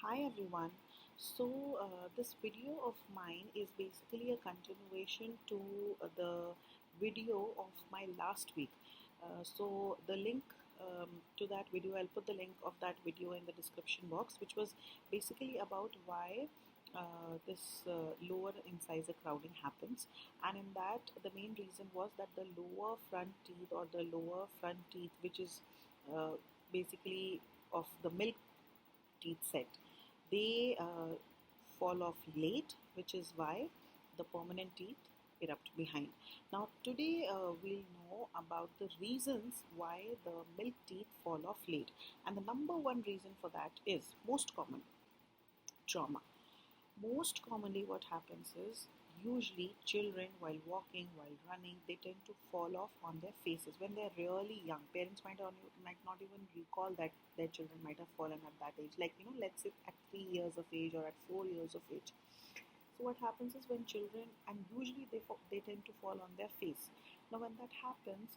Hi everyone. This video of mine is basically a continuation to the video of my last week. The link to that video, I'll put the link of that video in the description box, which was basically about why this lower incisor crowding happens. And in that, the main reason was that the lower front teeth or the lower front teeth, which is basically of the milk teeth set, they fall off late, which is why the permanent teeth erupt behind. Now today we'll know about the reasons why the milk teeth fall off late, and the number one reason for that is most common trauma. Most commonly what happens is, usually children while walking, while running, they tend to fall off on their faces when they're really young. Parents might not even recall that their children might have fallen at that age, like let's say at 3 years of age or at 4 years of age. So what happens is, when children, and usually they tend to fall on their face. Now when that happens,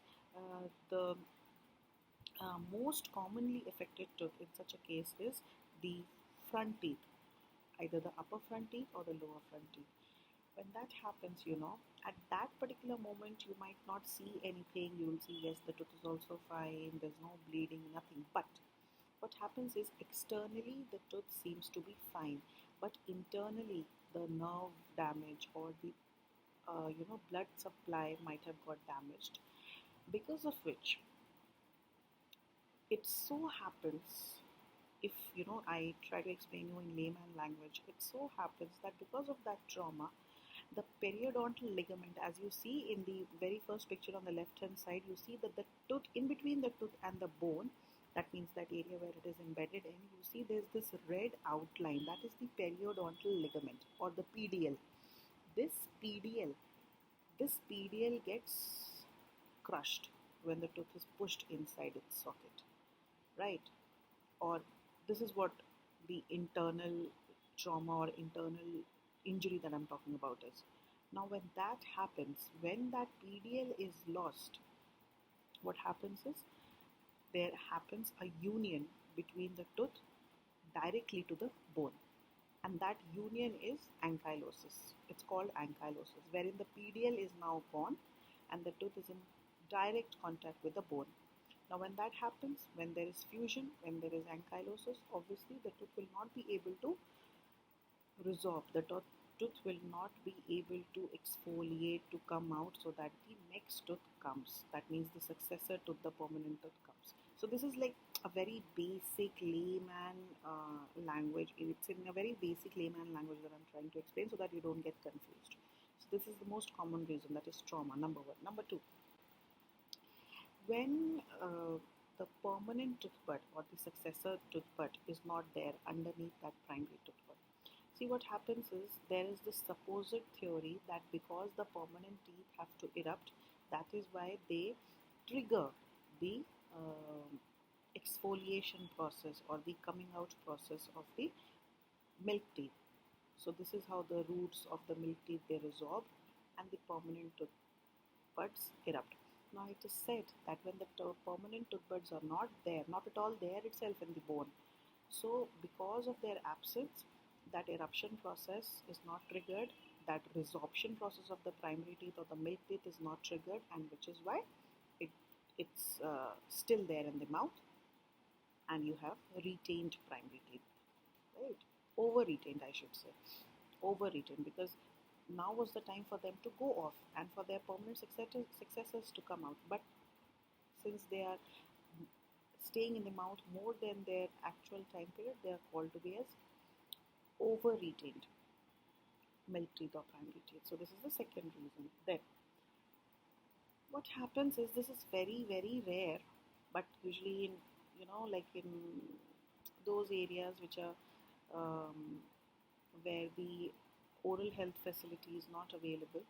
the most commonly affected tooth in such a case is the front teeth, either the upper front teeth or the lower front teeth. When that happens, at that particular moment you might not see anything. You will see, yes, the tooth is also fine, there's no bleeding, nothing. But what happens is, externally the tooth seems to be fine, but internally the nerve damage or the blood supply might have got damaged, because of which it so happens, if I try to explain you in layman language, it so happens that because of that trauma, the periodontal ligament, as you see in the very first picture on the left hand side, you see that the tooth, in between the tooth and the bone, that means that area where it is embedded in, you see there's this red outline, that is the periodontal ligament or the PDL. This PDL, this PDL gets crushed when the tooth is pushed inside its socket, right? Or this is what the internal trauma or internal injury that I'm talking about is. Now when that happens, when that PDL is lost, what happens is, there happens a union between the tooth directly to the bone, and that union is ankylosis. It's called ankylosis, wherein the PDL is now gone and the tooth is in direct contact with the bone. Now when that happens, when there is fusion, when there is ankylosis, obviously the tooth will not be able to resorb. The tooth will not be able to exfoliate to come out, so that the next tooth comes. That means the successor tooth, the permanent tooth, comes. So this is like a very basic layman language. It's in a very basic layman language that I'm trying to explain, so that you don't get confused. So this is the most common reason, that is trauma, number one. Number two, when the permanent tooth bud or the successor tooth bud is not there underneath that primary tooth bud. See, what happens is, there is this supposed theory that because the permanent teeth have to erupt, that is why they trigger the exfoliation process or the coming out process of the milk teeth. So this is how the roots of the milk teeth, they resorb and the permanent tooth buds erupt. Now it is said that when the permanent tooth buds are not there, not at all there itself in the bone, so because of their absence, that eruption process is not triggered, that resorption process of the primary teeth or the milk teeth is not triggered, and which is why it's still there in the mouth, and you have retained primary teeth, right? Over retained, I should say. Over retained, because now was the time for them to go off and for their permanent successors to come out. But since they are staying in the mouth more than their actual time period, they are called to be as over retained milk teeth or primary teeth. So this is the second reason. Then what happens is, this is very, very rare, but usually in like in those areas which are where the oral health facility is not available,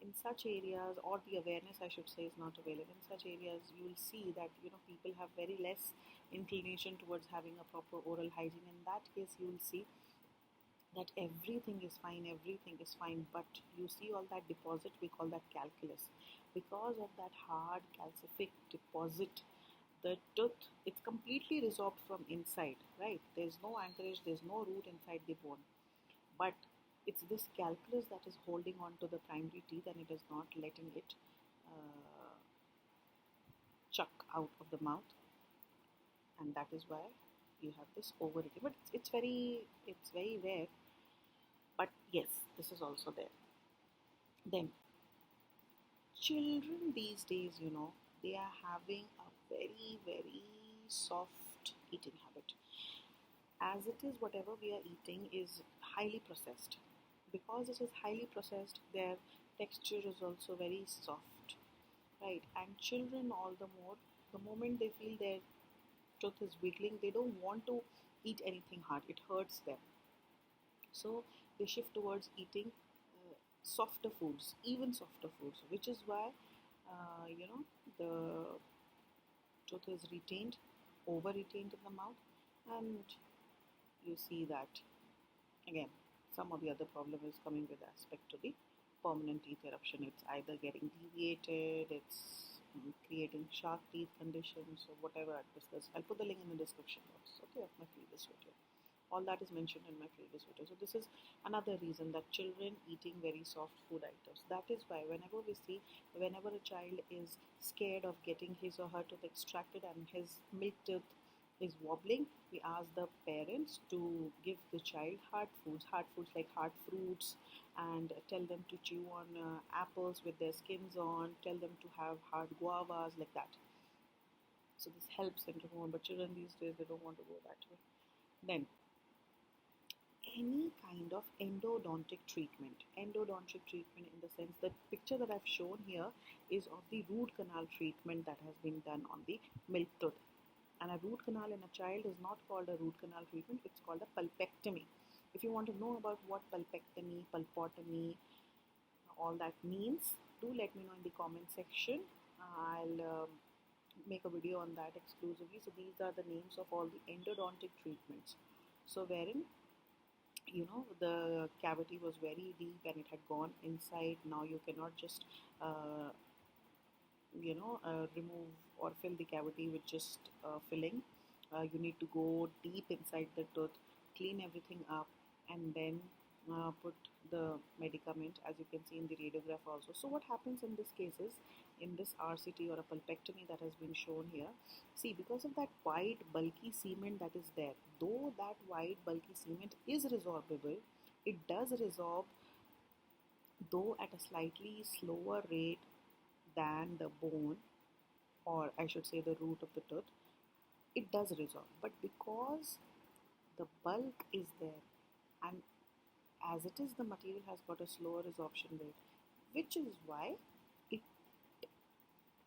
in such areas, or the awareness, I should say, is not available, in such areas you will see that people have very less inclination towards having a proper oral hygiene. In that case, you will see that everything is fine, but you see all that deposit, we call that calculus. Because of that hard calcific deposit, the tooth, it's completely resorbed from inside, right? There's no anchorage, there's no root inside the bone, but it's this calculus that is holding on to the primary teeth and it is not letting it uh, chuck out of the mouth, and that is why you have this overeating. But it's very rare, but yes, this is also there. Then children these days, they are having a very soft eating habit. As it is, whatever we are eating is highly processed. Because it is highly processed, their texture is also very soft, right? And children, all the more, the moment they feel their tooth is wiggling, they don't want to eat anything hard, it hurts them. So they shift towards eating softer foods, even softer foods, which is why the tooth is retained, over retained in the mouth, and you see that again some of the other problem is coming with aspect to the permanent teeth eruption. It's either getting deviated, it's creating shark teeth conditions, or whatever I discussed. I'll put the link in the description box, okay, of my previous video. All that is mentioned in my previous video. So this is another reason that children eating very soft food items. That is why whenever a child is scared of getting his or her tooth extracted and his milk tooth is wobbling, we ask the parents to give the child hard foods like hard fruits, and tell them to chew on apples with their skins on, tell them to have hard guavas, like that. So this helps them to go on. But children these days, they don't want to go that way. Then any kind of endodontic treatment. Endodontic treatment in the sense that picture that I've shown here is of the root canal treatment that has been done on the milk tooth. And a root canal in a child is not called a root canal treatment, it's called a pulpectomy. If you want to know about what pulpectomy, pulpotomy, all that means, do let me know in the comment section. I'll make a video on that exclusively. So these are the names of all the endodontic treatments. So wherein the cavity was very deep and it had gone inside. Now you cannot just remove or fill the cavity with just filling. You need to go deep inside the tooth, clean everything up, and then put the medicament, as you can see in the radiograph also. So what happens in this case is, in this RCT or a pulpectomy that has been shown here, see, because of that white bulky cement that is there, though that white bulky cement is resorbable, it does resorb, though at a slightly slower rate than the bone, or I should say the root of the tooth. It does resorb, but because the bulk is there, and as it is, the material has got a slower resorption rate, which is why it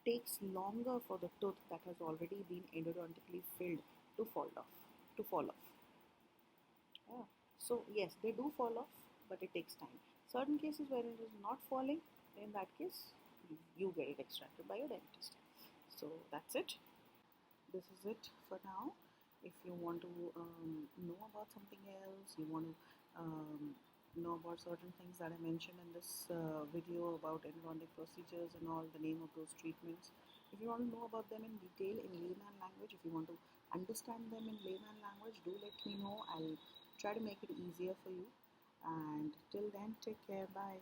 takes longer for the tooth that has already been endodontically filled to fall off. Yeah. So yes, they do fall off, but it takes time. Certain cases where it is not falling, in that case you get it extracted by your dentist. So that's it. This is it for now. If you want to know about something else, you want to know about certain things that I mentioned in this video about endodontic procedures and all, the name of those treatments, if you want to know about them in detail in layman language, if you want to understand them in layman language, do let me know. I'll try to make it easier for you. And till then, take care. Bye.